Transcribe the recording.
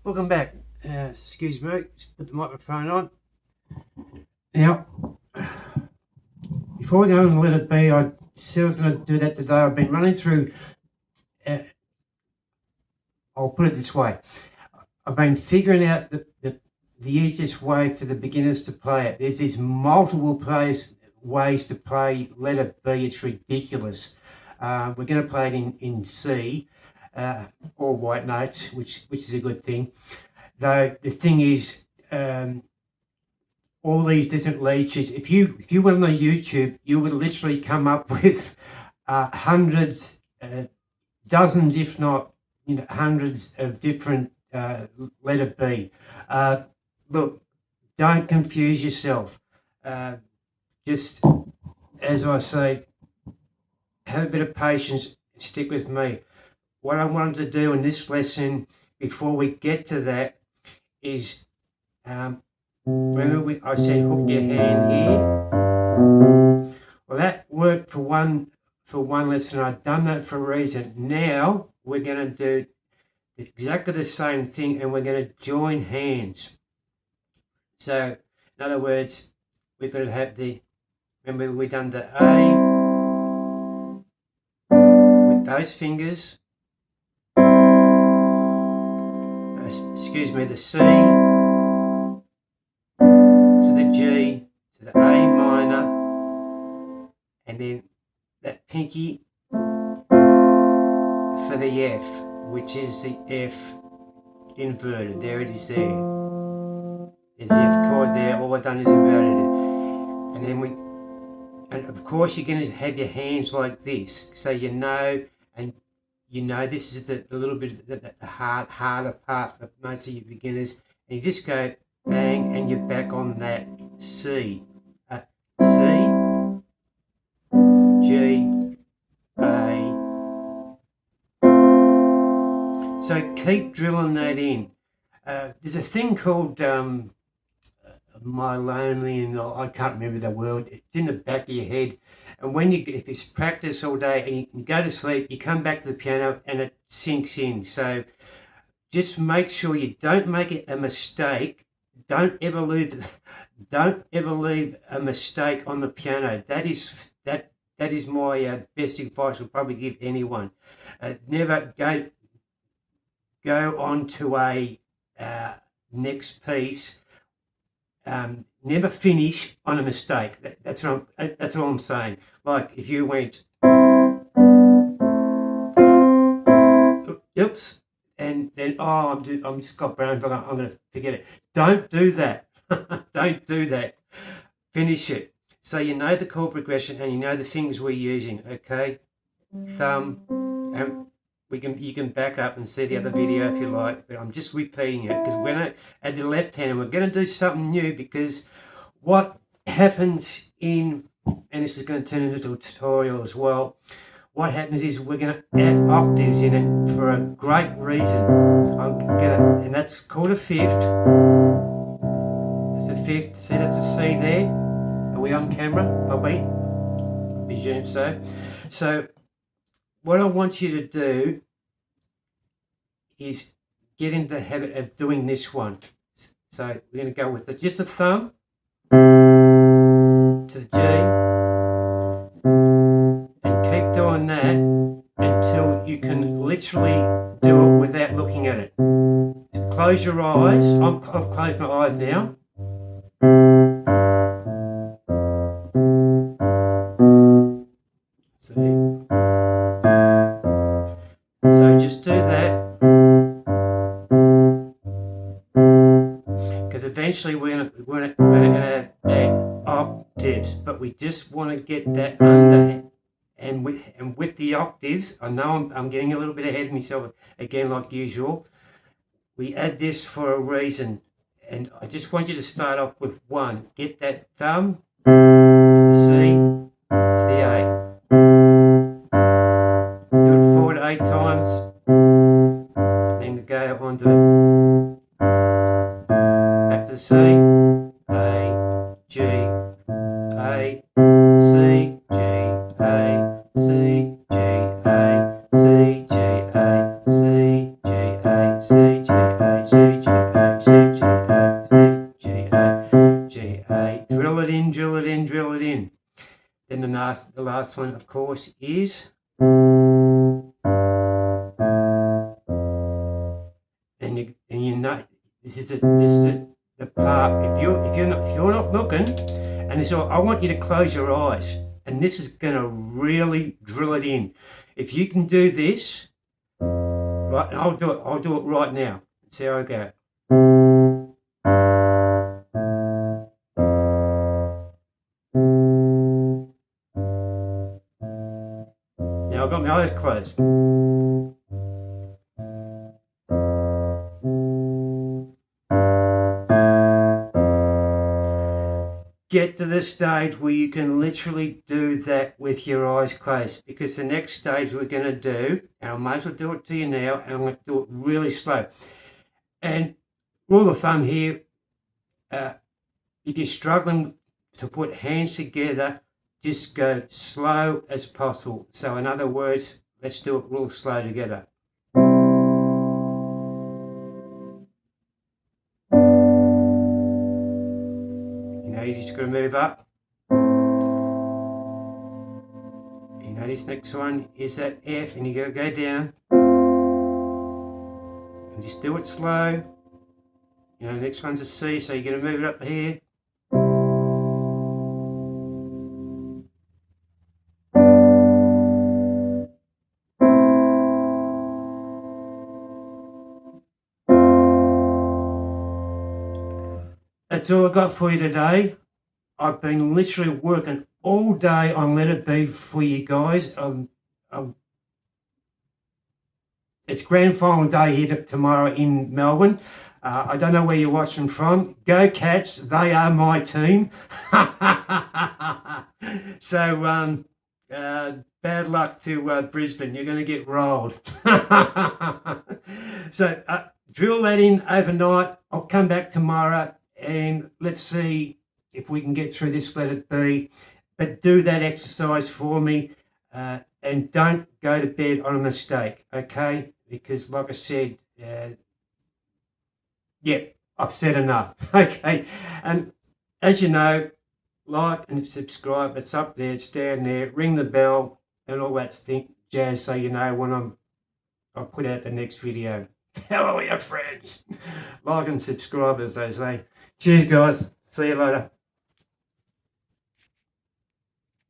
Welcome back. Excuse me, just put the microphone on. Now, before we go on to let it be, I said I was going to do that today. I've been running through, I'll put it this way. I've been figuring out the easiest way for the beginners to play it. There's these multiple ways to play Let It Be. It's ridiculous. We're going to play it in C, or white notes, which is a good thing. Though the thing is, all these different lead sheets. If you went on YouTube, you would literally come up with hundreds, dozens, if not hundreds of different Let It Be. Look, don't confuse yourself. Just as I say, have a bit of patience. Stick with me. What I wanted to do in this lesson, before we get to that, is remember I said hook your hand here. Well, that worked for one lesson. I've done that for a reason. Now we're going to do exactly the same thing, and we're going to join hands. So, in other words, we're going to have remember we've done the A with those fingers. Excuse me, the C to the G to the A minor, and then that pinky for the F, which is the F inverted. There it is there. There's the F chord there. All I've done is inverted it. And then and of course you're going to have your hands like this, so you know this is the little bit the harder part for most of you beginners. And you just go bang, and you're back on that C. C, G, A. So keep drilling that in. There's a thing called My Lonely, and I can't remember the word. It's in the back of your head. And if it's practice all day and you go to sleep, you come back to the piano and it sinks in. So just make sure you don't make it a mistake. Don't ever leave a mistake on the piano. That is my best advice I'll probably give anyone. Never go on to a next piece. Never finish on a mistake. That's what I'm saying. Like if you went, oops, and then I'm just got brown. I'm going to forget it. Don't do that. Don't do that. Finish it. So you know the chord progression and you know the things we're using. Okay, thumb, and you can back up and see the other video if you like, but I'm just repeating it because we're going to add the left hand, and we're going to do something new, because what happens and this is going to turn into a tutorial as well, what happens is we're going to add octaves in it for a great reason. And that's called a fifth. That's a fifth. See, that's a C there. Are we on camera? Probably. Presume so. So what I want you to do is get into the habit of doing this one. So we're going to go with just the thumb to the G, and keep doing that until you can literally do it without looking at it. So close your eyes. I've closed my eyes now. So just do that, because eventually we're going to add octaves, but we just want to get that under. And with the octaves, I know I'm getting a little bit ahead of myself again, like usual. We add this for a reason, and I just want you to start off with one. Get that thumb to the C to the A. Do it 4 to 8 times. Then go on to back to the C, A, G, A, C, G, A, C, G, A, C, G, A, C, G, A, C, G, A, C, last one, of course, is, and you know this is the part. If you're not looking, and so I want you to close your eyes, and this is gonna really drill it in. If you can do this, right, and I'll do it right now. See how I go. Now I've got my eyes closed. Get to the stage where you can literally do that with your eyes closed, because the next stage we're going to do, and I might as well do it to you now, and I'm going to do it really slow. And rule of thumb here, if you're struggling to put hands together, just go slow as possible. So in other words, let's do it real slow together. You're just going to move up. You know this next one is that F, and you're going to go down. And just do it slow. You know, next one's a C, so you're going to move it up here. That's all I got for you today. I've been literally working all day on Let It Be for you guys. It's grand final day here tomorrow in Melbourne. I don't know where you're watching from. Go Cats, they are my team. So bad luck to Brisbane. You're going to get rolled. So drill that in overnight. I'll come back tomorrow and let's see if we can get through this Let It Be. But do that exercise for me and don't go to bed on a mistake, okay? Because like I said, I've said enough, okay? And as you know, like and subscribe. It's up there, it's down there. Ring the bell and all that jazz, so you know when I'll put out the next video. Tell all your friends. Like and subscribe, as they say. Cheers, guys. See you later.